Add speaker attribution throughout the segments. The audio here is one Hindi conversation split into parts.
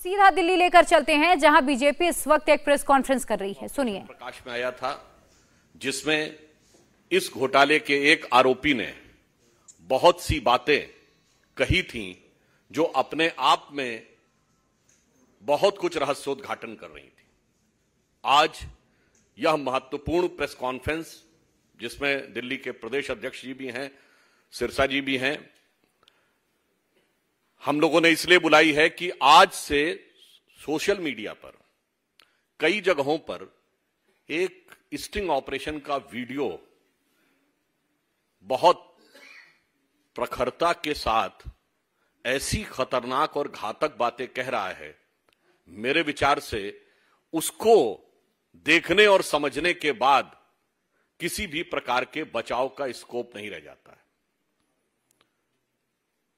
Speaker 1: सीधा दिल्ली लेकर चलते हैं, जहां बीजेपी इस वक्त एक प्रेस कॉन्फ्रेंस कर रही है। सुनिए।
Speaker 2: प्रकाश में आया था जिसमें इस घोटाले के एक आरोपी ने बहुत सी बातें कही थी जो अपने आप में बहुत कुछ रहस्योद्घाटन कर रही थी। आज यह महत्वपूर्ण प्रेस कॉन्फ्रेंस, जिसमें दिल्ली के प्रदेश अध्यक्ष जी भी हैं, सिरसा जी भी हैं, हम लोगों ने इसलिए बुलाई है कि आज से सोशल मीडिया पर कई जगहों पर एक स्टिंग ऑपरेशन का वीडियो बहुत प्रखरता के साथ ऐसी खतरनाक और घातक बातें कह रहा है। मेरे विचार से उसको देखने और समझने के बाद किसी भी प्रकार के बचाव का स्कोप नहीं रह जाता है।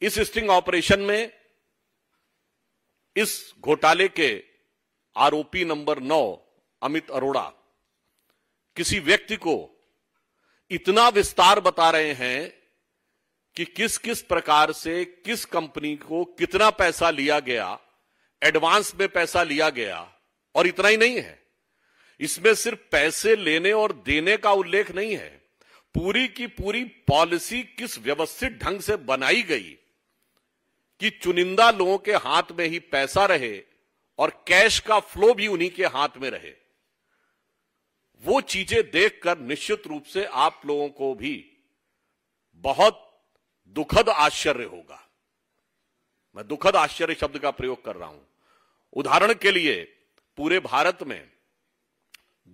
Speaker 2: इस स्टिंग ऑपरेशन में इस घोटाले के आरोपी नंबर 9 अमित अरोड़ा किसी व्यक्ति को इतना विस्तार बता रहे हैं कि किस किस प्रकार से किस कंपनी को कितना पैसा लिया गया, एडवांस में पैसा लिया गया। और इतना ही नहीं है, इसमें सिर्फ पैसे लेने और देने का उल्लेख नहीं है, पूरी की पूरी पॉलिसी किस व्यवस्थित ढंग से बनाई गई कि चुनिंदा लोगों के हाथ में ही पैसा रहे और कैश का फ्लो भी उन्हीं के हाथ में रहे। वो चीजें देखकर निश्चित रूप से आप लोगों को भी बहुत दुखद आश्चर्य होगा। मैं दुखद आश्चर्य शब्द का प्रयोग कर रहा हूं। उदाहरण के लिए पूरे भारत में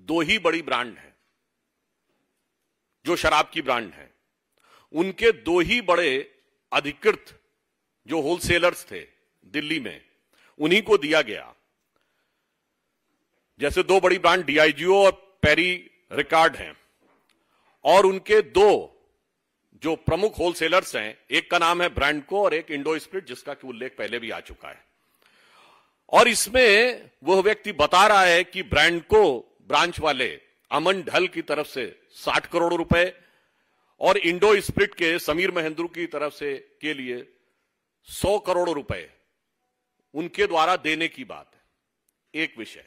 Speaker 2: 2 ही बड़ी ब्रांड हैं जो शराब की ब्रांड हैं। उनके 2 ही बड़े अधिकृत जो होलसेलर्स थे दिल्ली में, उन्हीं को दिया गया। जैसे 2 बड़ी ब्रांड डीआईजीओ और पेरी रिकार्ड हैं, और उनके 2 जो प्रमुख होलसेलर्स हैं, एक का नाम है ब्रांडको और एक इंडो स्पिरिट, जिसका कि उल्लेख पहले भी आ चुका है। और इसमें वह व्यक्ति बता रहा है कि ब्रांडको ब्रांच वाले अमन ढल की तरफ से 60 करोड़ रुपए और इंडो स्पिरिट के समीर महेंद्रू की तरफ से के लिए 100 करोड़ रुपए उनके द्वारा देने की बात है। एक विषय।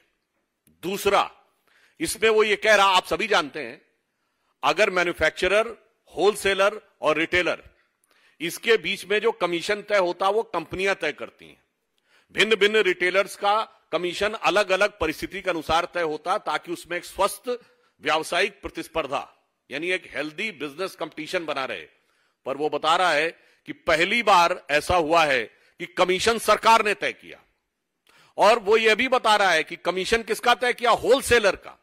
Speaker 2: दूसरा, इसमें वो ये कह रहा, आप सभी जानते हैं, अगर मैन्युफैक्चरर, होलसेलर और रिटेलर, इसके बीच में जो कमीशन तय होता वो कंपनियां तय करती हैं। भिन्न भिन्न रिटेलर्स का कमीशन अलग अलग परिस्थिति के अनुसार तय होता, ताकि उसमें एक स्वस्थ व्यावसायिक प्रतिस्पर्धा, यानी एक हेल्दी बिजनेस कंपटीशन बना रहे। पर वो बता रहा है कि पहली बार ऐसा हुआ है कि कमीशन सरकार ने तय किया। और वो ये भी बता रहा है कि कमीशन किसका तय किया? होलसेलर का।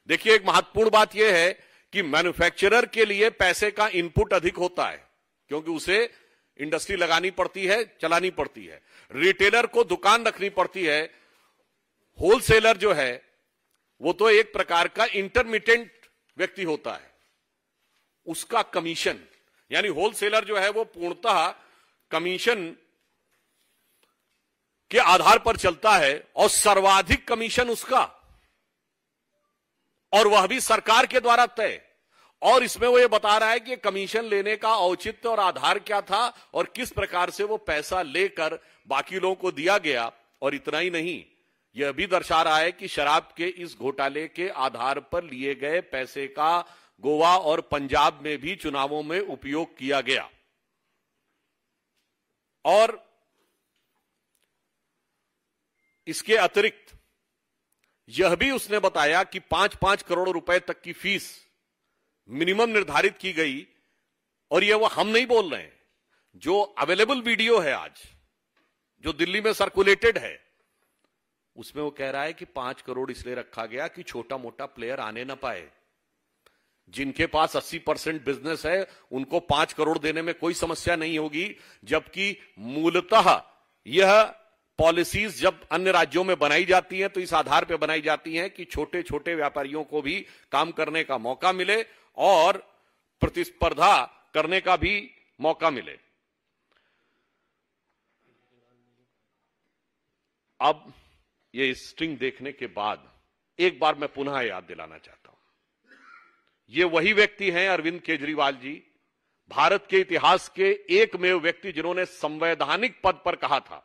Speaker 2: देखिए, एक महत्वपूर्ण बात यह है कि मैन्युफैक्चरर के लिए पैसे का इनपुट अधिक होता है, क्योंकि उसे इंडस्ट्री लगानी पड़ती है, चलानी पड़ती है। रिटेलर को दुकान रखनी पड़ती है। होलसेलर जो है वो तो एक प्रकार का इंटरमीडिएट व्यक्ति होता है, उसका कमीशन, यानी होलसेलर जो है वो पूर्णतः कमीशन के आधार पर चलता है, और सर्वाधिक कमीशन उसका, और वह भी सरकार के द्वारा तय। और इसमें वो ये बता रहा है कि कमीशन लेने का औचित्य और आधार क्या था और किस प्रकार से वो पैसा लेकर बाकी लोगों को दिया गया। और इतना ही नहीं, यह भी दर्शा रहा है कि शराब के इस घोटाले के आधार पर लिए गए पैसे का गोवा और पंजाब में भी चुनावों में उपयोग किया गया। और इसके अतिरिक्त यह भी उसने बताया कि 5-5 करोड़ रुपए तक की फीस मिनिमम निर्धारित की गई। और यह वो हम नहीं बोल रहे हैं, जो अवेलेबल वीडियो है आज, जो दिल्ली में सर्कुलेटेड है, उसमें वो कह रहा है कि 5 करोड़ इसलिए रखा गया कि छोटा मोटा प्लेयर आने ना पाए। जिनके पास 80% बिजनेस है उनको 5 करोड़ देने में कोई समस्या नहीं होगी, जबकि मूलतः यह पॉलिसीज जब अन्य राज्यों में बनाई जाती हैं तो इस आधार पर बनाई जाती हैं कि छोटे छोटे व्यापारियों को भी काम करने का मौका मिले और प्रतिस्पर्धा करने का भी मौका मिले। अब ये स्ट्रिंग देखने के बाद एक बार मैं पुनः याद दिलाना चाहता हूं, ये वही व्यक्ति हैं अरविंद केजरीवाल जी, भारत के इतिहास के एकमेव व्यक्ति जिन्होंने संवैधानिक पद पर कहा था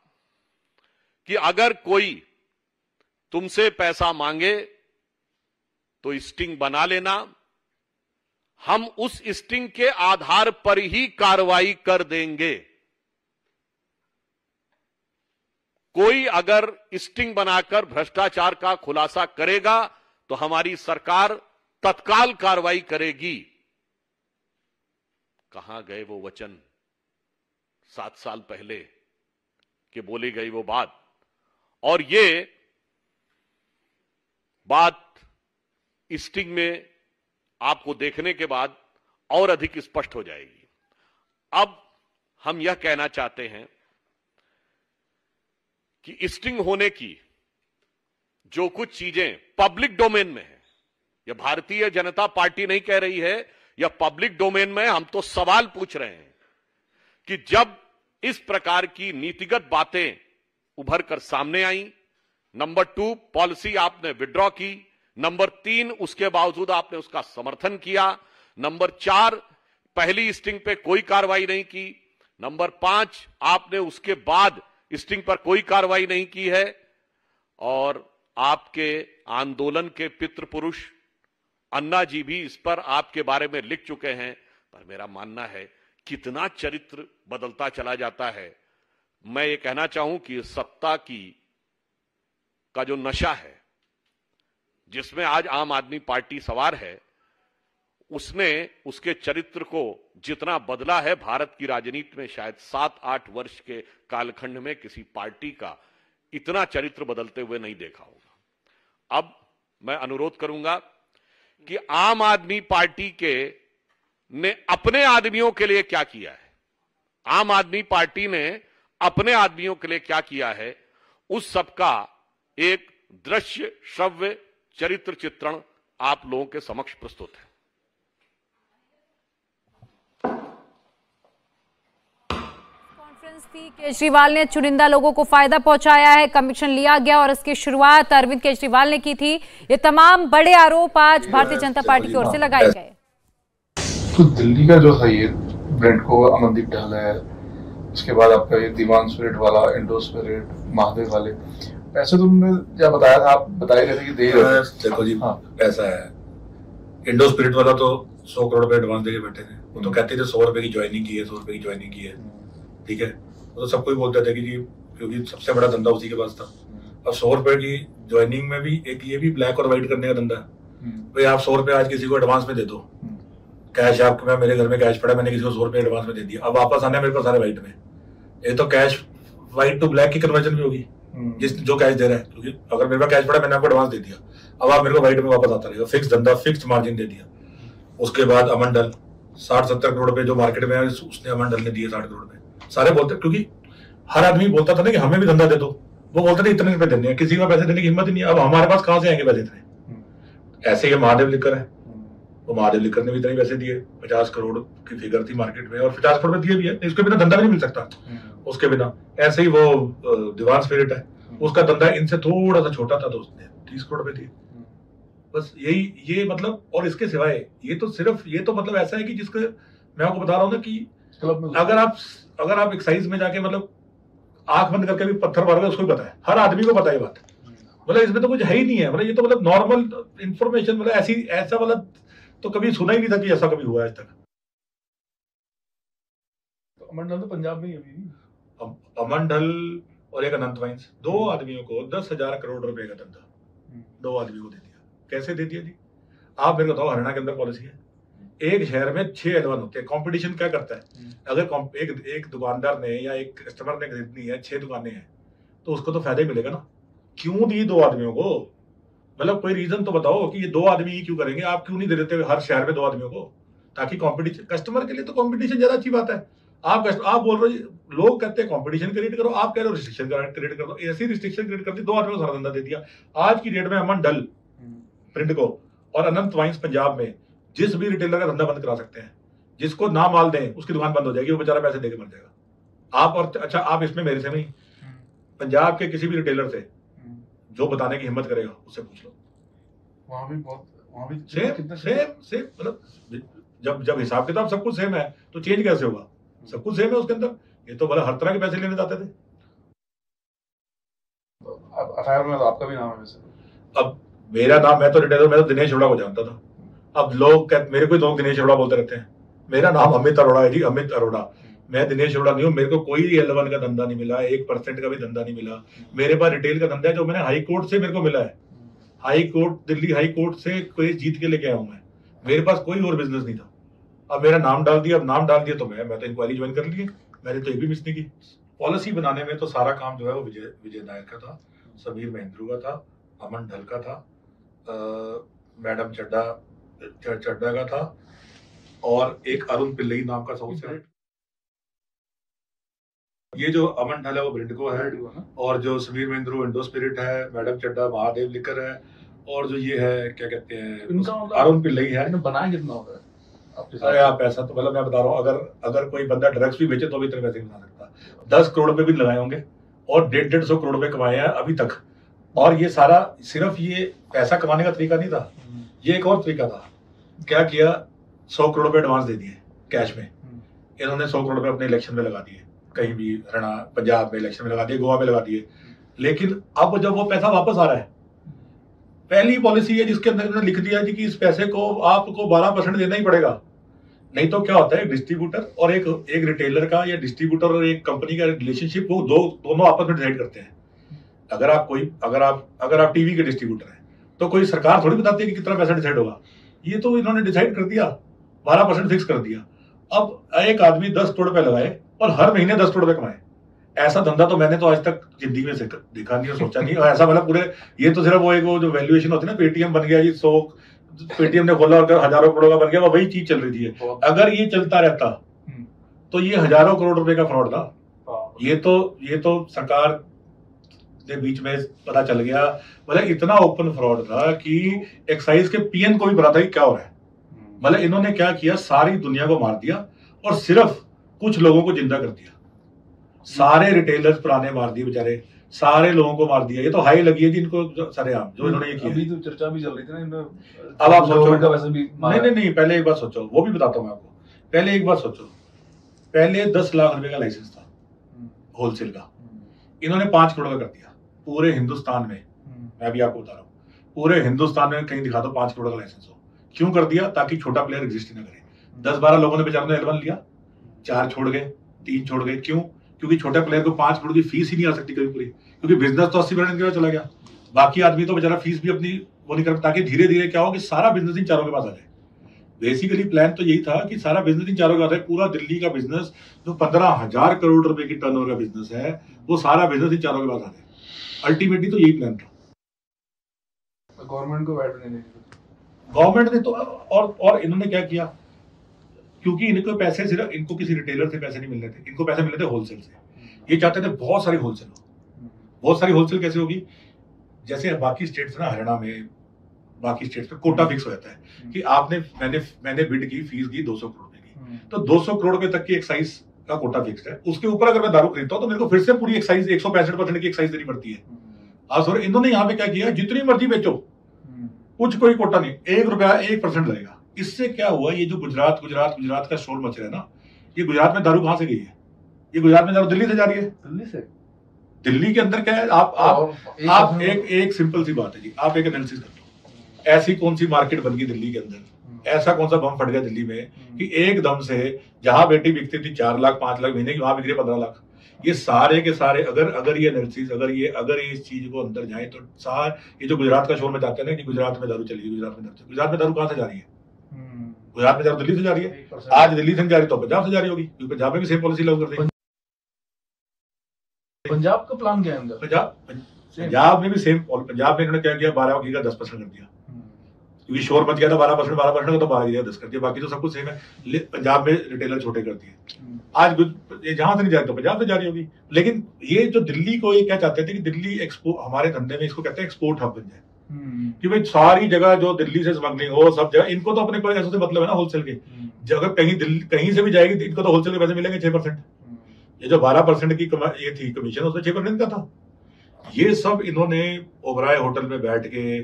Speaker 2: कि अगर कोई तुमसे पैसा मांगे तो स्टिंग बना लेना, हम उस स्टिंग के आधार पर ही कार्रवाई कर देंगे। कोई अगर स्टिंग बनाकर भ्रष्टाचार का खुलासा करेगा तो हमारी सरकार तत्काल कार्रवाई करेगी। कहां गए वो वचन 7 साल पहले कि बोली गई वो बात? और ये बात स्टिंग में आपको देखने के बाद और अधिक स्पष्ट हो जाएगी। अब हम यह कहना चाहते हैं कि स्टिंग होने की जो कुछ चीजें पब्लिक डोमेन में है, यह भारतीय जनता पार्टी नहीं कह रही है, यह पब्लिक डोमेन में। हम तो सवाल पूछ रहे हैं कि जब इस प्रकार की नीतिगत बातें उभर कर सामने आई, नंबर 2 पॉलिसी आपने विड्रॉ की, नंबर 3 उसके बावजूद आपने उसका समर्थन किया, नंबर 4 पहली स्टिंग पे कोई कार्रवाई नहीं की, नंबर 5 आपने उसके बाद स्टिंग पर कोई कार्रवाई नहीं की है, और आपके आंदोलन के पितृ पुरुष अन्ना जी भी इस पर आपके बारे में लिख चुके हैं। पर मेरा मानना है कितना चरित्र बदलता चला जाता है। मैं ये कहना चाहूं कि सत्ता का जो नशा है जिसमें आज आम आदमी पार्टी सवार है, उसने उसके चरित्र को जितना बदला है, भारत की राजनीति में शायद 7-8 वर्ष के कालखंड में किसी पार्टी का इतना चरित्र बदलते हुए नहीं देखा होगा। अब मैं अनुरोध करूंगा कि आम आदमी पार्टी ने अपने आदमियों के लिए क्या किया है, आम आदमी पार्टी ने अपने आदमियों के लिए क्या किया है, उस सबका एक दृश्य श्रव्य चरित्र चित्रण आप लोगों के समक्ष प्रस्तुत है।
Speaker 1: कॉन्फ्रेंस थी, केजरीवाल ने चुनिंदा लोगों को फायदा पहुंचाया है, कमीशन लिया गया और इसकी शुरुआत अरविंद केजरीवाल ने की थी। ये तमाम बड़े आरोप आज भारतीय जनता पार्टी की ओर से लगाए गए।
Speaker 3: तो दिल्ली का जो है ये ब्रांड को अमनदीप ढाल है, उसके बाद आपका ये दीवान स्पिरिट वाला, इंडो स्पिरिट, महादेव वाले पैसे तुमने क्या बताया था, आप बताए रहे थे कि दे रहे थे।
Speaker 4: देखो जी, ऐसा है, इंडो स्पिरिट वाला तो 100 करोड़ रुपए एडवांस देके बैठे थे। वो तो कहते थे 100 रुपए की ज्वाइनिंग की है, 100 रुपए की ज्वाइनिंग की है, ठीक है। वो तो सबको ही बोलते थे कि जी, क्योंकि सबसे बड़ा धंधा उसी के पास था। अब 100 रुपए की ज्वाइनिंग में भी एक ये भी ब्लैक और व्हाइट करने का धंधा है। भाई आप 100 रुपए आज किसी को एडवांस में दे दो, कैश आपको, मैं मेरे घर में कैश पड़ा, मैंने किसी को 100 रुपए एडवांस में दे दिया, अब वापस आने मेरे पास सारे व्हाइट में। ये तो कैश व्हाइट टू ब्लैक की कन्वर्जन भी होगी जो कैश दे रहा है, क्योंकि अगर मेरे पास कैश पड़ा, मैंने आपको एडवांस दे दिया, अब आप मेरे को व्हाइट में वापस आता रहेगा। फिक्स धंधा, फिक्स मार्जिन दे दिया। उसके बाद अमन ढल 60-70 करोड़ रुपए जो मार्केट में है, उसने अमन ढल ने दिए 60 करोड़ रुपए। सारे बोलते, क्योंकि हर आदमी बोलता था ना कि हमें भी धंधा दे दो, वो बोलते थे इतने रुपए देने हैं, किसी को पैसे देने की हिम्मत ही नहीं। अब हमारे पास कहां से आएंगे पैसे इतने? ऐसे ही महादेव लिकर है, वो महादेव लिकर ने भी इतने पैसे दिए, 50 करोड़ की फिगर थी मार्केट में, और 50 करोड़ में दिए भी है, इसके बिना धंधा भी नहीं मिल सकता उसके बिना। ऐसे ही वो दीवान स्पिरिट है, उसका धंधा इनसे थोड़ा सा छोटा था, तो उसने 30 करोड़ रुपए दिए। बस यही, ये मतलब, और इसके सिवाय ये तो सिर्फ, ये तो मतलब ऐसा है कि जिसके मैं आपको बता रहा हूँ ना कि अगर आप एक्साइज में जाके मतलब आंख बंद करके भी पत्थर मारोगे, उसको भी पता है, हर आदमी को पता है बात। मतलब इसमें तो कुछ है ही नहीं है, मतलब ये तो मतलब नॉर्मल इंफॉर्मेशन, मतलब ऐसा वाला तो कभी सुना ही नहीं था कि ऐसा कभी हुआ आज तक।
Speaker 3: अमन ढल तो पंजाब में ही अभी,
Speaker 4: अमन ढल और एक अनंत वाइन्स, 2 आदमियों को 10,000 करोड़ रुपए का धंधा 2 आदमी को दे दिया। कैसे दे दिया जी? आप मेरे को बताओ, हरियाणा के अंदर पॉलिसी है, एक शहर में 6 एलवन होते हैं। कंपटीशन क्या करता है? अगर एक दुकानदार ने या एक कस्टमर ने खरीदनी है, 6 दुकानें हैं, तो उसको तो फायदा ही मिलेगा ना। क्यों दी 2 आदमियों को? मतलब कोई रीजन तो बताओ कि ये 2 आदमी ही क्यों करेंगे? आप क्यों नहीं दे देते हर शहर में 2 आदमियों को, ताकि कंपटीशन, कस्टमर के लिए तो कंपटीशन ज्यादा अच्छी बात है। आप बोल रहे हो, लोग कहते हैं कंपटीशन क्रिएट करो, आप कह रहे हो रिस्ट्रिक्शन क्रिएट कर दो। ऐसी रिस्ट्रिक्शन क्रिएट कर दी, 2 आदमियों को सारा धंधा दे दिया। आज की डेट में अमन ढल प्रिंट को और अनंत वाइन्स पंजाब में जिस भी रिटेलर का धंधा बंद करा सकते हैं, जिसको ना माल दें उसकी दुकान बंद हो जाएगी, वो बेचारा पैसे देके मर जाएगा। आप और अच्छा, आप इसमें मेरे से नहीं, पंजाब के किसी भी रिटेलर से जो बताने की हिम्मत करेगा उससे पूछ लो।
Speaker 3: वहां भी
Speaker 4: सेम मतलब जब हिसाब किताब सब कुछ सेम है तो चेंज कैसे होगा? सब कुछ सेम है उसके अंदर। ये तो बोला हर तरह के पैसे लेने जाते थे।
Speaker 3: एफआईआर में तो आपका भी नाम है वैसे।
Speaker 4: अब मेरा नाम, मैं तो रिटेलर, मैं तो दिनेश अरोड़ा को जानता था। अब लोग मेरे को लोग दिनेश अरोड़ा बोलते रहते हैं। मेरा नाम अमित अरोड़ा है जी, अमित अरोड़ा। मैं दिनेश अरोड़ा नहीं हूँ। मेरे को कोई L1 का धंधा नहीं मिला, 1% का भी धंधा नहीं मिला। मेरे पास रिटेल का धंधा है जो मैंने हाई कोर्ट से मेरे को मिला है। High court, Delhi high court से केस जीत के लेके आया हूँ मैं। मेरे पास कोई और बिजनेस नहीं था। अब मेरा नाम डाल दिया, अब नाम डाल दिया तो मैं तो इंक्वायरी ज्वाइन कर ली। मैंने तो एक भी मिस नहीं की। पॉलिसी बनाने में तो सारा काम जो है वो विजय नायर का था, समीर महेंद्रू का था, अमन ढल का था, मैडम चड्डा का था, और एक अरुण पिल्लई नाम का साउथ से। ये जो अमन ढल है वो ब्रिंडको है, और जो समीर महेंद्रू इंडो स्पिरिट है, मैडम चड्डा महादेव लिकर है, और जो ये है क्या कहते हैं अरुण पिल्लई है।
Speaker 3: बनाया कितना होगा?
Speaker 4: अरे आप पैसा तो मतलब मैं बता रहा हूँ, अगर कोई बंदा ड्रग्स भी बेचे तो भी इतने पैसे नहीं बना सकता। 10 करोड़ रुपए भी लगाए होंगे और 150 करोड़ रुपए कमाए हैं अभी तक। और ये सारा सिर्फ ये पैसा कमाने का तरीका नहीं था, ये एक और तरीका था। क्या किया, 100 करोड़ रुपए एडवांस दे दिए कैश में। इन्होंने 100 करोड़ रुपए अपने इलेक्शन में लगा दिए, कहीं भी हरियाणा पंजाब में इलेक्शन में लगा दिए, गोवा में लगा दिए। लेकिन अब जब वो पैसा वापस आ रहा है, पहली पॉलिसी है जिसके अंदर उन्होंने लिख दिया कि इस पैसे को आपको 12% देना ही पड़ेगा। नहीं तो क्या होता है, डिस्ट्रीब्यूटर और एक रिटेलर का या डिस्ट्रीब्यूटर और एक कंपनी का रिलेशनशिप, वो दोनों आपस में डिसाइड करते हैं। अगर आप टीवी के डिस्ट्रीब्यूटर हैं तो कोई सरकार थोड़ी बताती है कि कितना पैसा डिसाइड होगा। ये तो इन्होंने डिसाइड कर दिया, 12% फिक्स कर दिया। अब एक आदमी 10 करोड़ रुपए लगाए और हर महीने 10 करोड़ रुपए कमाए। ऐसा धंधा तो मैंने तो आज तक जिंदगी में देखा नहीं और सोचा नहीं। और ऐसा मतलब पूरे, ये तो सिर्फ वो जो वैल्यूएशन होती है ना, पेटीएम बन गया जी, 100 पेटीएम ने खोला और हजारों करोड़ का बन गया, वही चीज चल रही थी। अगर ये चलता रहता तो ये हजारों करोड़ रुपए का फ्रॉड था। ये तो सरकार के बीच में पता चल गया। मतलब इतना ओपन फ्रॉड था कि एक्साइज के पीएन को भी पता था कि क्या हो रहा है। मतलब इन्होंने क्या किया, सारी दुनिया को मार दिया और सिर्फ कुछ लोगों को जिंदा कर दिया। सारे रिटेलर्स पुराने मार दिए बेचारे, सारे लोगों को मार दिया। ये तो हाई लगी है जी इनको सरेआम, जो इन्होंने ये किया।
Speaker 3: अभी तो चर्चा भी चल रही थी ना,
Speaker 4: अब आप सोचो,
Speaker 3: वैसे भी
Speaker 4: नहीं, पहले एक बात सोचो, वो भी बताता हूँ मैं आपको। पहले एक बात सोचो, पहले 10 लाख रुपए का लाइसेंस था होलसेल का, इन्होंने 5 करोड़ का कर दिया पूरे हिंदुस्तान में। मैं भी आपको बता रहा हूँ, पूरे हिंदुस्तान में कहीं दिखा दो 5 करोड़ का लाइसेंस हो। क्यों कर दिया? ताकि छोटा प्लेयर एग्जिस्ट ना करे। 10-12 लोगों ने बेचारों ने L1 लिया, 4 छोड़ गए, 3 छोड़ गए। क्यों? क्योंकि छोटे प्लेयर को 5 करोड़ की फीस ही नहीं आ सकती कभी पूरी, क्योंकि बिजनेस तो 80% इनके चला गया। बाकी आदमी तो बेचारा फीस भी अपनी वो नहीं कर, ताकि धीरे धीरे क्या हो कि सारा बिजनेस इन चारों के पास आ जाए। बेसिकली प्लान तो यही था कि सारा बिजनेस इन चारों के पास है। पूरा दिल्ली का बिजनेस जो 15,000 करोड़ रुपए की टर्नओवर का बिजनेस है, वो सारा बिजनेस इन चारों के पास आ जाए। अल्टीमेटली तो यही प्लान था।
Speaker 3: गवर्नमेंट को बैठ नहीं,
Speaker 4: गवर्नमेंट ने तो और इन्होंने क्या किया, क्योंकि इनको पैसे सिर्फ, इनको किसी रिटेलर से पैसे नहीं मिल रहे थे, इनको पैसे मिल रहे थे होलसेल से। ये चाहते थे बहुत सारी होलसेल हो। बहुत सारी होलसेल कैसे होगी? जैसे बाकी स्टेट्स ना, हरियाणा में बाकी स्टेट्स में कोटा फिक्स हो जाता है कि मैंने बिड की, फीस की 200 करोड़ रुपए की, तो 200 करोड़ रुपए तक की एक्साइज का कोटा फिक्स है। उसके ऊपर अगर मैं दारू खरीदता हूँ तो मेरे को फिर से पूरी एक्साइज 165% की एक्साइज देनी पड़ती है। आज सर इन्होंने यहाँ पे क्या किया, जितनी मर्जी बेचो, कुछ कोई कोटा नहीं, 1 रुपया 1% लगेगा। इससे क्या हुआ, ये जो गुजरात का शोर मच रहा है ना, ये गुजरात में दारू कहां से गई है? ये गुजरात में दारू दिल्ली से जा रही है।
Speaker 3: दिल्ली से?
Speaker 4: दिल्ली के अंदर क्या है, आप एक सिंपल सी बात है जी, आप एक एनालिसिस कर लो। ऐसी कौन सी मार्केट बन गई दिल्ली के अंदर, ऐसा कौन सा बम फट गया दिल्ली में कि एकदम से जहां बेटी बिकती थी 4 लाख 5 लाख महीने की, वहां बिक रही है 15 लाख। ये सारे के सारे अगर ये एनालिसिस, अगर ये इस चीज को अंदर जाए तो ये जो गुजरात का शोर में जाते हैं ना कि गुजरात में दारू चली, गुजरात में दारू कहां से जा रही है? गुजरात में दारू दिल्ली से जा रही है। आज दिल्ली से जा रही तो पंजाब से जा रही होगी, क्योंकि पंजाब में भी सेम पॉलिसी लागू कर देंगे।
Speaker 3: पंजाब का प्लान क्या है?
Speaker 4: पंजाब में भी सेम। पंजाब में इन्होंने क्या किया, 12 की का 10% कर दिया, क्योंकि शोर मच गया था 12% का, तो 12 की 10 कर दिया। बाकी तो सब कुछ सेम है। पंजाब में रिटेलर छोटे कर दिए। आज जहां से नहीं जा रही तो पंजाब से जा रही होगी। लेकिन ये जो दिल्ली को, ये क्या चाहते थे कि दिल्ली हमारे धंधे में इसको कहते हैं एक्सपोर्ट हब बन जाए, कि भाई सारी जगह जो दिल्ली से स्मगलिंग हो, सब जगह इनको तो अपने पैसों से मतलब है ना, होलसेल के। जगह कहीं से भी जाएगी इनको तो होलसेल के पैसे मिलेंगे 6%। ये जो 12% की ये थी कमीशन, उसमें 6% का था। ये सब इन्होंने ओबराय होटल में बैठ के,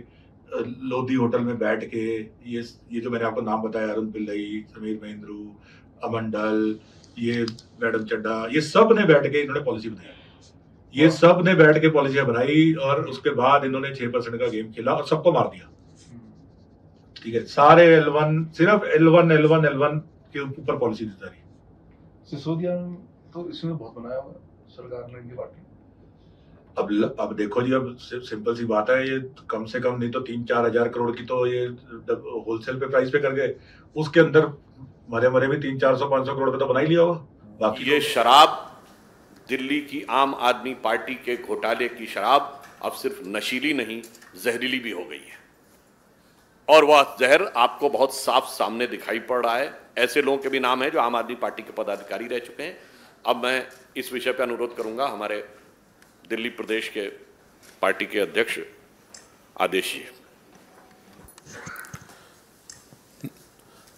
Speaker 4: लोधी होटल में बैठ के, ये जो मैंने आपको नाम बताया, अरुण पिल्लई, समीर महेंद्रू, अमन ढल, ये मैडम चड्डा, ये सब ने बैठ के इन्होंने पॉलिसी बनाई। ये सब ने बैठ के पॉलिसियां बनाई और उसके बाद इन्होंने 6% का गेम खेला और सबको मार दिया। ठीक है, सारे L1 सिर्फ L1 के ऊपर पॉलिसी दी जा रही है।
Speaker 3: सिसोदिया तो इसने बहुत बनाया हुआ सरकार ने, इनकी पार्टी।
Speaker 4: अब देखो जी, अब सिंपल सी बात है, ये कम से कम नहीं तो 3-4 हजार करोड़ की तो ये होलसेल पे प्राइस पे कर गए, उसके अंदर मरे भी 300-400-500 करोड़ का तो बना ही लिया होगा। बाकी
Speaker 2: ये शराब, दिल्ली की आम आदमी पार्टी के घोटाले की शराब अब सिर्फ नशीली नहीं, जहरीली भी हो गई है, और वह जहर आपको बहुत साफ सामने दिखाई पड़ रहा है। ऐसे लोगों के भी नाम है जो आम आदमी पार्टी के पदाधिकारी रह चुके हैं। अब मैं इस विषय पर अनुरोध करूंगा हमारे दिल्ली प्रदेश के पार्टी के अध्यक्ष आदेश जी।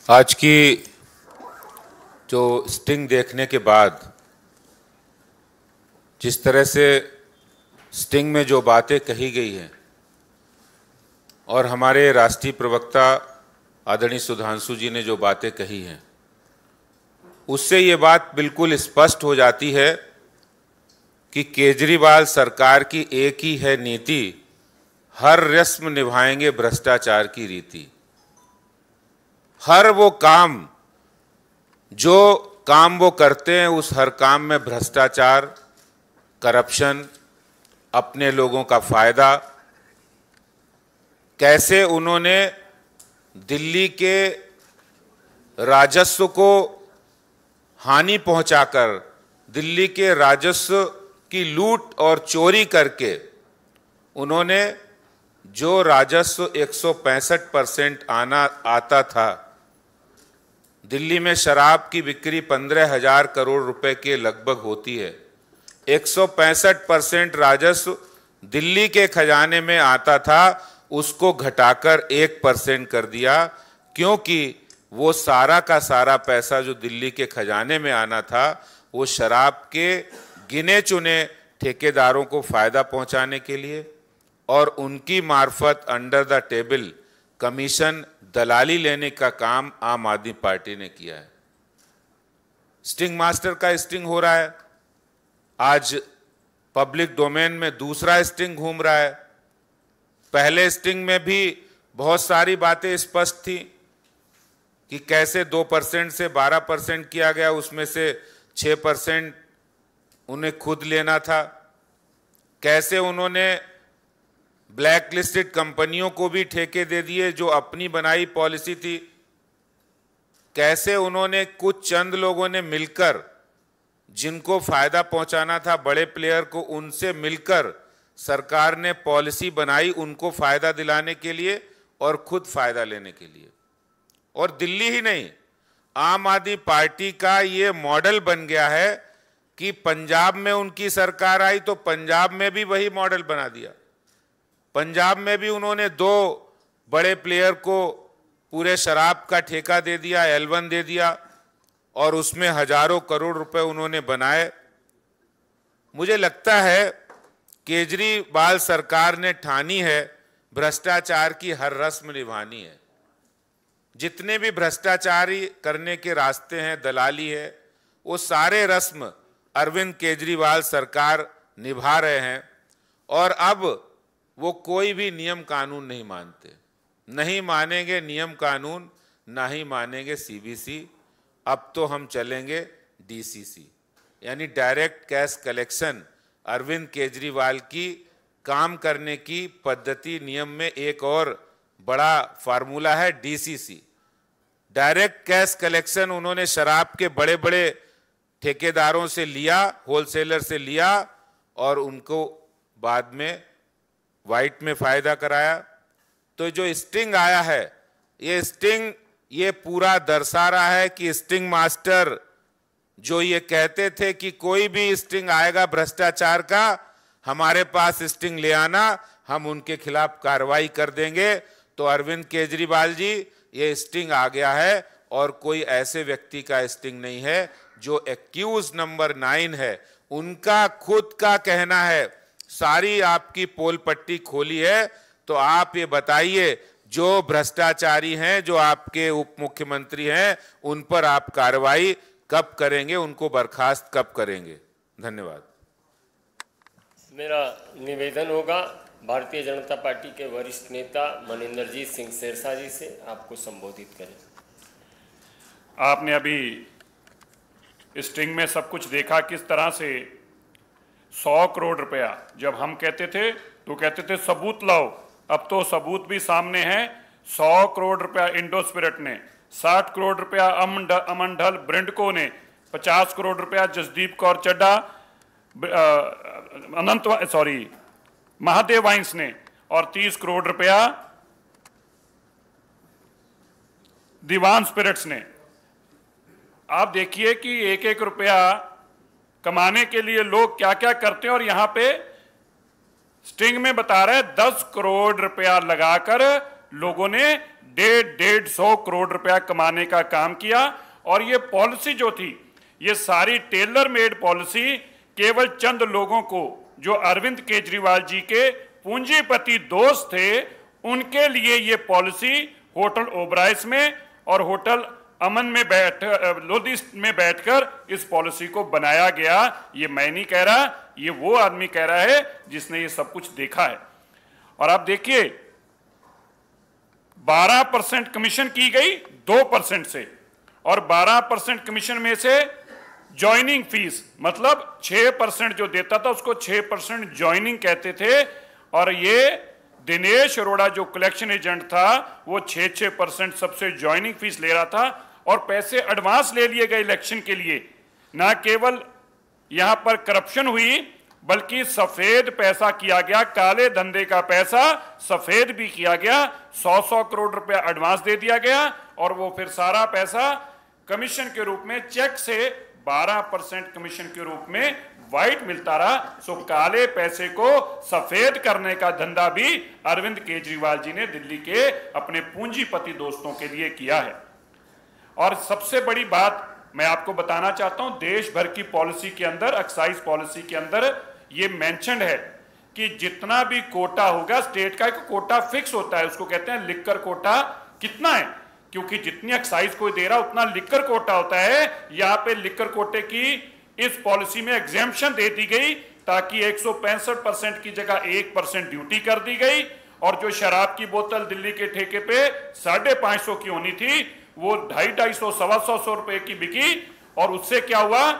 Speaker 5: आज की जो स्टिंग देखने के बाद जिस तरह से स्टिंग में जो बातें कही गई हैं और हमारे राष्ट्रीय प्रवक्ता आदरणीय सुधांशु जी ने जो बातें कही हैं, उससे ये बात बिल्कुल स्पष्ट हो जाती है कि केजरीवाल सरकार की एक ही है नीति, हर रस्म निभाएंगे भ्रष्टाचार की रीति। हर वो काम जो काम वो करते हैं उस हर काम में भ्रष्टाचार, करप्शन, अपने लोगों का फायदा। कैसे उन्होंने दिल्ली के राजस्व को हानि पहुंचाकर, दिल्ली के राजस्व की लूट और चोरी करके उन्होंने जो राजस्व 165% आता था, दिल्ली में शराब की बिक्री 15,000 करोड़ रुपए के लगभग होती है, 165% राजस्व दिल्ली के खजाने में आता था, उसको घटाकर 1% कर दिया, क्योंकि वो सारा का सारा पैसा जो दिल्ली के खजाने में आना था वो शराब के गिने चुने ठेकेदारों को फायदा पहुंचाने के लिए और उनकी मार्फत अंडर द टेबल कमीशन, दलाली लेने का काम आम आदमी पार्टी ने किया है। स्टिंग मास्टर का स्टिंग हो रहा है, आज पब्लिक डोमेन में दूसरा स्टिंग घूम रहा है। पहले स्टिंग में भी बहुत सारी बातें स्पष्ट थी कि कैसे 2% से 12% किया गया, उसमें से 6% उन्हें खुद लेना था, कैसे उन्होंने ब्लैक लिस्टेड कंपनियों को भी ठेके दे दिए जो अपनी बनाई पॉलिसी थी, कैसे उन्होंने कुछ चंद लोगों ने मिलकर जिनको फायदा पहुंचाना था बड़े प्लेयर को, उनसे मिलकर सरकार ने पॉलिसी बनाई उनको फायदा दिलाने के लिए और खुद फायदा लेने के लिए। और दिल्ली ही नहीं, आम आदमी पार्टी का ये मॉडल बन गया है कि पंजाब में उनकी सरकार आई तो पंजाब में भी वही मॉडल बना दिया। पंजाब में भी उन्होंने 2 बड़े प्लेयर को पूरे शराब का ठेका दे दिया, L1 दे दिया, और उसमें हजारों करोड़ रुपए उन्होंने बनाए। मुझे लगता है केजरीवाल सरकार ने ठानी है भ्रष्टाचार की हर रस्म निभानी है। जितने भी भ्रष्टाचारी करने के रास्ते हैं, दलाली है, वो सारे रस्म अरविंद केजरीवाल सरकार निभा रहे हैं। और अब वो कोई भी नियम कानून नहीं मानते, नहीं मानेंगे नियम कानून, ना ही मानेंगे CBC। अब तो हम चलेंगे DCC, यानी direct cash collection. Arvind Kejriwal की काम करने की पद्धति, नियम में एक और बड़ा फार्मूला है DCC, डायरेक्ट कैश कलेक्शन। उन्होंने शराब के बड़े बड़े ठेकेदारों से लिया, होलसेलर से लिया, और उनको बाद में वाइट में फायदा कराया। तो जो स्टिंग आया है, ये स्टिंग ये पूरा दर्शा रहा है कि स्टिंग मास्टर जो ये कहते थे कि कोई भी स्टिंग आएगा भ्रष्टाचार का, हमारे पास स्टिंग ले आना, हम उनके खिलाफ कार्रवाई कर देंगे। तो अरविंद केजरीवाल जी, ये स्टिंग आ गया है, और कोई ऐसे व्यक्ति का स्टिंग नहीं है जो एक्यूज नंबर 9 है। उनका खुद का कहना है, सारी आपकी पोल पट्टी खोली है, तो आप ये बताइए जो भ्रष्टाचारी हैं, जो आपके उप मुख्यमंत्री हैं, उन पर आप कार्रवाई कब करेंगे, उनको बर्खास्त कब करेंगे? धन्यवाद।
Speaker 6: मेरा निवेदन होगा भारतीय जनता पार्टी के वरिष्ठ नेता मनिंदरजीत सिंह सिरसा जी से आपको संबोधित करें।
Speaker 7: आपने अभी स्ट्रिंग में सब कुछ देखा, किस तरह से 100 करोड़ रुपया, जब हम कहते थे तो कहते थे सबूत लाओ, अब तो सबूत भी सामने है। 100 करोड़ रुपया इंडोस्पिरिट ने, 60 करोड़ रुपया अमंडल ब्रिंडको ने, 50 करोड़ रुपया जसदीप कौर चड्ढा महादेव वाइन्स ने, और 30 करोड़ रुपया दीवान स्पिरिट्स ने। आप देखिए कि एक एक रुपया कमाने के लिए लोग क्या क्या करते हैं, और यहां पे स्टिंग में बता रहे 10 करोड़ रुपया लगाकर लोगों ने 150 करोड़ रुपया कमाने का काम किया। और ये पॉलिसी जो थी, ये सारी टेलर मेड पॉलिसी केवल चंद लोगों को, जो अरविंद केजरीवाल जी के पूंजीपति दोस्त थे, उनके लिए ये पॉलिसी होटल ओबराइस में और होटल अमन में लोधी में बैठकर इस पॉलिसी को बनाया गया। ये मैं नहीं कह रहा, ये वो आदमी कह रहा है जिसने ये सब कुछ देखा है। और आप देखिए 12% कमीशन की गई 2% से, और 12% कमीशन में से ज्वाइनिंग फीस, मतलब 6% जो देता था उसको 6% ज्वाइनिंग कहते थे। और ये दिनेश अरोड़ा जो कलेक्शन एजेंट था वो 6% सबसे ज्वाइनिंग फीस ले रहा था, और पैसे एडवांस ले लिए गए इलेक्शन के लिए। ना केवल यहां पर करप्शन हुई, बल्कि सफेद पैसा किया गया, काले धंधे का पैसा सफेद भी किया गया। 100 करोड़ रुपया एडवांस दे दिया गया, और वो फिर सारा पैसा कमीशन के रूप में, चेक से 12% कमीशन के रूप में व्हाइट मिलता रहा। सो काले पैसे को सफेद करने का धंधा भी अरविंद केजरीवाल जी ने दिल्ली के अपने पूंजीपति दोस्तों के लिए किया है। और सबसे बड़ी बात मैं आपको बताना चाहता हूं, देश भर की पॉलिसी के अंदर, एक्साइज पॉलिसी के अंदर ये मेंशन्ड है कि जितना भी कोटा होगा, स्टेट का एक कोटा फिक्स होता है, उसको कहते हैं लिक्कर कोटा। कितना है? क्योंकि जितनी एक्साइज को दे रहा उतना लिक्कर कोटा होता है। यहां पे लिक्कर कोटे की इस पॉलिसी में एग्जेम्पशन दे दी गई, ताकि 165% की जगह 1% ड्यूटी कर दी गई। और जो शराब की बोतल दिल्ली के ठेके पे 550 की होनी थी, वो 250, 225 रुपए की बिकी। और उससे क्या हुआ,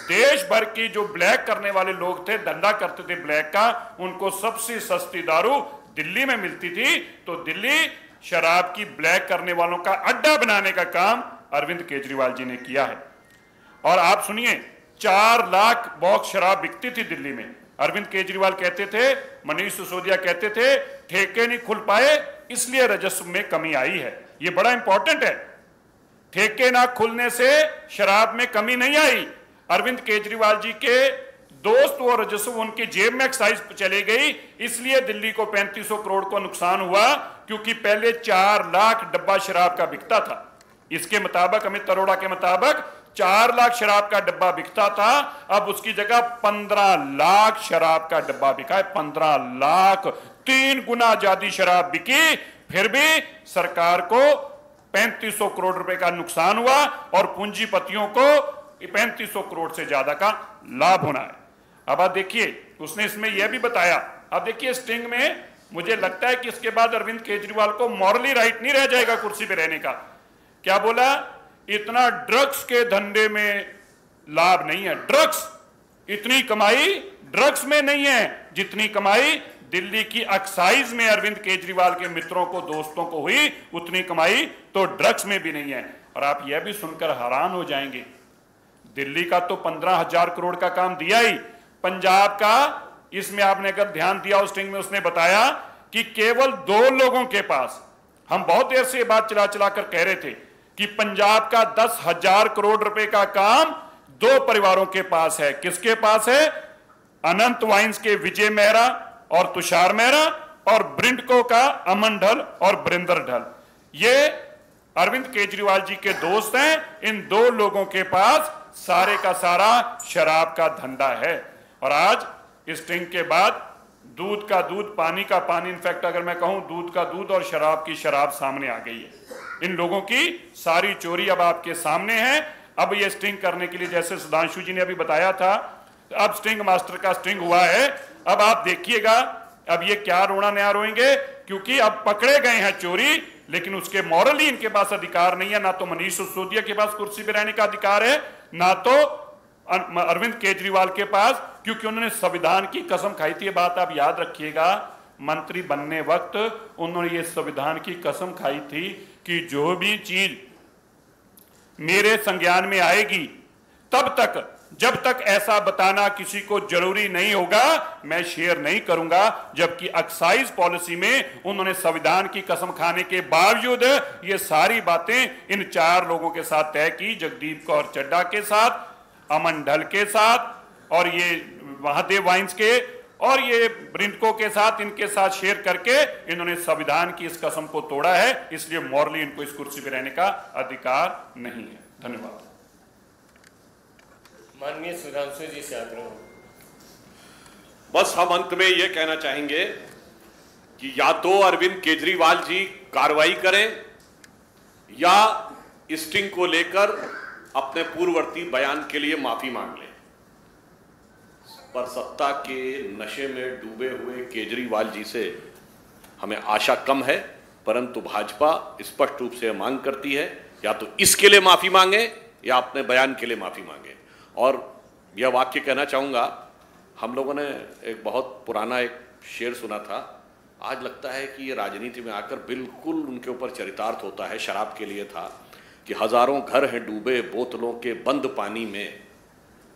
Speaker 7: देश भर की जो ब्लैक करने वाले लोग थे, धंधा करते थे ब्लैक का, उनको सबसे सस्ती दारू दिल्ली में मिलती थी। तो दिल्ली शराब की ब्लैक करने वालों का अड्डा बनाने का काम अरविंद केजरीवाल जी ने किया है। और आप सुनिए, 4 लाख बॉक्स शराब बिकती थी दिल्ली में। अरविंद केजरीवाल कहते थे, मनीष सिसोदिया कहते थे, ठेके नहीं खुल पाए इसलिए राजस्व में कमी आई है। ये बड़ा इंपॉर्टेंट है। ठेके ना खुलने से शराब में कमी नहीं आई। अरविंद केजरीवाल जी के दोस्त और राजस्व उनकी जेब में एक्साइज चले गई, इसलिए दिल्ली को 3500 करोड़ को नुकसान हुआ, क्योंकि पहले 4 लाख डब्बा शराब का बिकता था। इसके मुताबिक, अमित अरोड़ा के मुताबिक 4 लाख शराब का डब्बा बिकता था, अब उसकी जगह 15 लाख शराब का डब्बा बिका है। 15 लाख, 3 गुना ज्यादा शराब बिकी, फिर भी सरकार को 3500 करोड़ रुपए का नुकसान हुआ, और पूंजीपतियों को 3500 करोड़ से ज्यादा का लाभ होना है। अब आप देखिए, उसने इसमें यह भी बताया, अब देखिए स्टिंग में, मुझे लगता है कि इसके बाद अरविंद केजरीवाल को मॉरली राइट नहीं रह जाएगा कुर्सी पे रहने का। क्या बोला? इतना ड्रग्स के धंधे में लाभ नहीं है। ड्रग्स, इतनी कमाई ड्रग्स में नहीं है जितनी कमाई दिल्ली की एक्साइज में अरविंद केजरीवाल के मित्रों को, दोस्तों को हुई, उतनी कमाई तो ड्रग्स में भी नहीं है। और आप यह भी सुनकर हैरान हो जाएंगे, दिल्ली का तो 15,000 करोड़ का काम दिया ही, पंजाब का, इसमें आपने अगर ध्यान दिया उस स्टिंग में, उसने बताया कि केवल 2 लोगों के पास, हम बहुत देर से ये बात चला चला कर कह रहे थे कि पंजाब का 10,000 करोड़ रुपए का काम 2 परिवारों के पास है। किसके पास है? अनंत वाइन्स के विजय मेहरा और तुषार मेहरा, और ब्रिंडको का अमन ढल और बरिंदर ढल। ये अरविंद केजरीवाल जी के दोस्त हैं। इन 2 लोगों के पास सारे का सारा शराब का धंधा है। और आज इस स्टिंग के बाद दूध का दूध, पानी का पानी, इनफैक्ट अगर मैं कहूं दूध का दूध और शराब की शराब सामने आ गई है। इन लोगों की सारी चोरी अब आपके सामने है। अब ये स्टिंग करने के लिए, जैसे सुधांशु जी ने अभी बताया था, अब स्टिंग मास्टर का स्टिंग हुआ है। अब आप देखिएगा अब ये क्या रोना नया रोएंगे, क्योंकि अब पकड़े गए हैं चोरी, लेकिन उसके मॉरली इनके पास अधिकार नहीं है। ना तो मनीष सिसोदिया के पास कुर्सी पे रहने का अधिकार है, ना तो अरविंद केजरीवाल के पास, क्योंकि उन्होंने संविधान की कसम खाई थी। ये बात आप याद रखिएगा, मंत्री बनने वक्त उन्होंने ये संविधान की कसम खाई थी कि जो भी चीज मेरे संज्ञान में आएगी तब तक, जब तक ऐसा बताना किसी को जरूरी नहीं होगा, मैं शेयर नहीं करूंगा। जबकि एक्साइज पॉलिसी में उन्होंने संविधान की कसम खाने के बावजूद ये सारी बातें इन 4 लोगों के साथ तय की, जगदीप कौर चड्ढा के साथ, अमन ढल के साथ, और ये महादेव वाइन्स के और ये ब्रिंडको के साथ, इनके साथ शेयर करके इन्होंने संविधान की इस कसम को तोड़ा है। इसलिए मॉरली इनको इस कुर्सी पर रहने का अधिकार नहीं है। धन्यवाद।
Speaker 6: माननीय सुधांशु जी से आग्रह।
Speaker 2: बस हम अंत में यह कहना चाहेंगे कि या तो अरविंद केजरीवाल जी कार्रवाई करें या स्टिंग को लेकर अपने पूर्ववर्ती बयान के लिए माफी मांग लें। पर सत्ता के नशे में डूबे हुए केजरीवाल जी से हमें आशा कम है, परंतु भाजपा स्पष्ट रूप से मांग करती है या तो इसके लिए माफी मांगे या अपने बयान के लिए माफी मांगे। और यह वाक्य कहना चाहूँगा, हम लोगों ने एक बहुत पुराना एक शेर सुना था, आज लगता है कि ये राजनीति में आकर बिल्कुल उनके ऊपर चरितार्थ होता है। शराब के लिए था कि हजारों घर हैं डूबे बोतलों के बंद पानी में,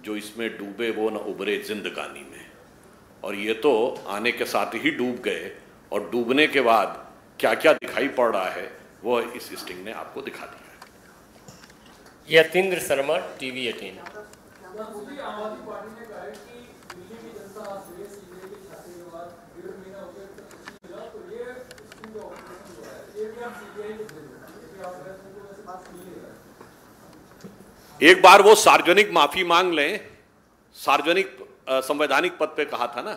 Speaker 2: जो इसमें डूबे वो न उबरे जिंदगानी में। और ये तो आने के साथ ही डूब गए, और डूबने के बाद क्या क्या दिखाई पड़ रहा है वो इस स्टिंग ने आपको दिखा दिया है।
Speaker 6: यतीन्द्र शर्मा, TV 18।
Speaker 2: एक बार वो सार्वजनिक माफी मांग लें। सार्वजनिक संवैधानिक पद पे कहा था ना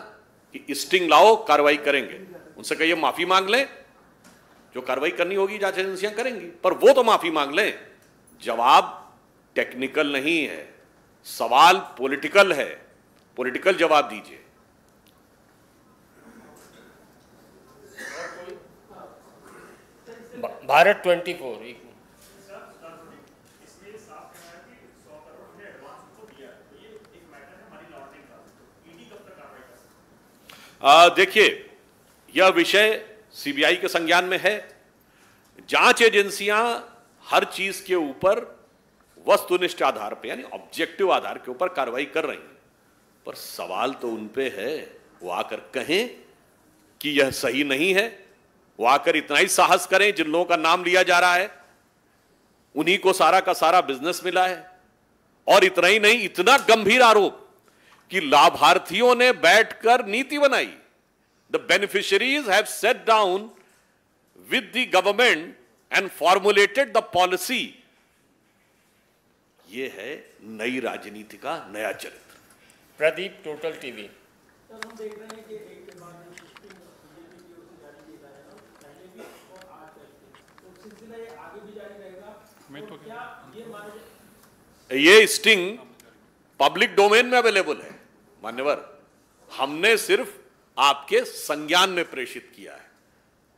Speaker 2: कि स्टिंग लाओ कार्रवाई करेंगे, उनसे कहिए माफी मांग लें, जो कार्रवाई करनी होगी जांच एजेंसियां करेंगी, पर वो तो माफी मांग लें। जवाब टेक्निकल नहीं है, सवाल पॉलिटिकल है, पॉलिटिकल जवाब दीजिए।
Speaker 6: भारत 24।
Speaker 2: देखिए, यह विषय सीबीआई के संज्ञान में है। जांच एजेंसियां हर चीज के ऊपर वस्तुनिष्ठ आधार पे, यानी ऑब्जेक्टिव आधार के ऊपर कार्रवाई कर रही हैं, पर सवाल तो उन पे है। वो आकर कहें कि यह सही नहीं है, वो आकर इतना ही साहस करें, जिन लोगों का नाम लिया जा रहा है उन्हीं को सारा का सारा बिजनेस मिला है। और इतना ही नहीं, इतना गंभीर आरोप कि लाभार्थियों ने बैठकर नीति बनाई। The beneficiaries have set down with the government and formulated the policy. यह है नई राजनीति का नया चरित्र।
Speaker 6: Pradeep, total TV।
Speaker 2: ये स्टिंग पब्लिक डोमेन में अवेलेबल है मान्यवर। हमने सिर्फ आपके संज्ञान में प्रेषित किया है,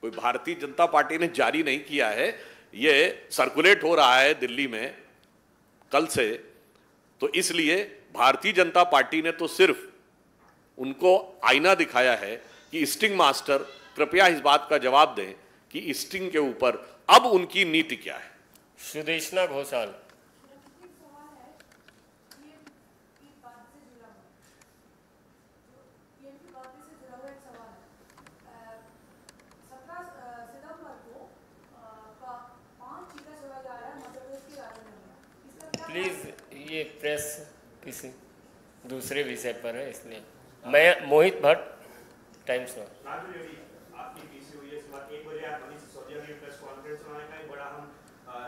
Speaker 2: कोई भारतीय जनता पार्टी ने जारी नहीं किया है। ये सर्कुलेट हो रहा है दिल्ली में कल से, तो इसलिए भारतीय जनता पार्टी ने तो सिर्फ उनको आईना दिखाया है कि स्टिंग मास्टर कृपया इस बात का जवाब दें कि स्टिंग के ऊपर अब उनकी नीति क्या है।
Speaker 6: सुदेशना घोषाल। प्लीज, ये प्रेस किसी दूसरे विषय पर है, इसलिए मैं मोहित भट्ट, टाइम्स नाउ।
Speaker 8: आपकी पीसी हुई है, इस बात 1 बजे आप मनीष सिसोदिया की प्रेस कॉन्फ्रेंस में आएगा, बड़ा हम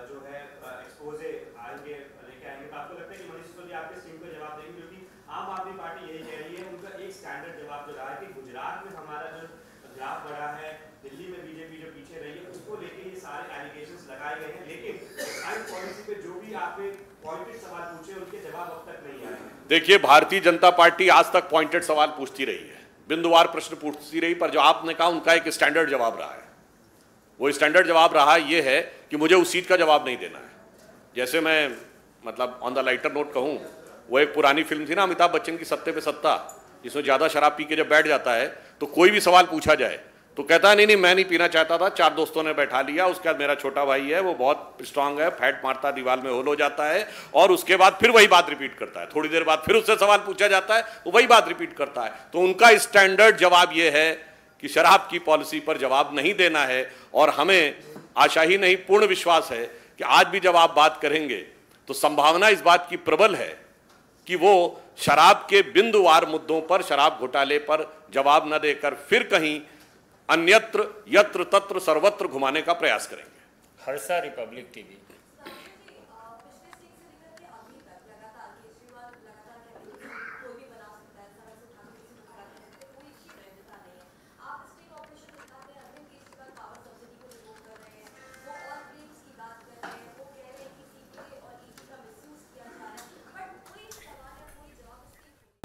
Speaker 8: जो है एक्सपोजे आएंगे लेके आएंगे। तो आपको लगता है कि मनीष सिसोदिया आपके स्ट्रीम को जवाब देंगे? क्योंकि आम आदमी पार्टी यही कह रही है, उनका एक स्टैंडर्ड जवाब जो रहा है कि गुजरात में हमारा जो ग्राफ बढ़ा है, दिल्ली में बीजेपी जो पीछे रही है, उसको लेके ये सारे एलिगेशंस लगाए गए हैं। लेकिन एक्साइज पॉलिसी पे जो भी आपने पॉइंटेड सवाल पूछे, उनके जवाब अब तक नहीं आए।
Speaker 2: देखिए, भारतीय जनता पार्टी आज तक पॉइंटेड सवाल पूछती रही है, बिंदुवार प्रश्न पूछती रही, पर जो आपने कहा उनका एक स्टैंडर्ड जवाब रहा है। वो स्टैंडर्ड जवाब रहा ये है कि मुझे उस सीट का जवाब नहीं देना है। जैसे मैं मतलब ऑन द लाइटर नोट कहूँ, वो एक पुरानी फिल्म थी ना अमिताभ बच्चन की, सत्ते पे सत्ता, जिसमें ज़्यादा शराब पी के जब बैठ जाता है तो कोई भी सवाल पूछा जाए तो कहता है नहीं मैं नहीं पीना चाहता था, 4 दोस्तों ने बैठा लिया, उसके बाद मेरा छोटा भाई है वो बहुत स्ट्रांग है, फैट मारता दीवार में होल हो जाता है, और उसके बाद फिर वही बात रिपीट करता है। थोड़ी देर बाद फिर उससे सवाल पूछा जाता है, वो वही बात रिपीट करता है। तो उनका स्टैंडर्ड जवाब ये है कि शराब की पॉलिसी पर जवाब नहीं देना है। और हमें आशा ही नहीं पूर्ण विश्वास है कि आज भी जब आप बात करेंगे तो संभावना इस बात की प्रबल है कि वो शराब के बिंदुवार मुद्दों पर, शराब घोटाले पर जवाब न देकर फिर कहीं अन्यत्र यत्र तत्र सर्वत्र घुमाने का प्रयास करेंगे।
Speaker 6: हर्षा, रिपब्लिक टीवी।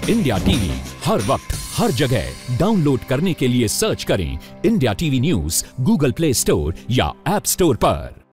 Speaker 9: इंडिया टीवी हर वक्त हर जगह डाउनलोड करने के लिए सर्च करें India TV news Google Play Store या ऐप स्टोर पर।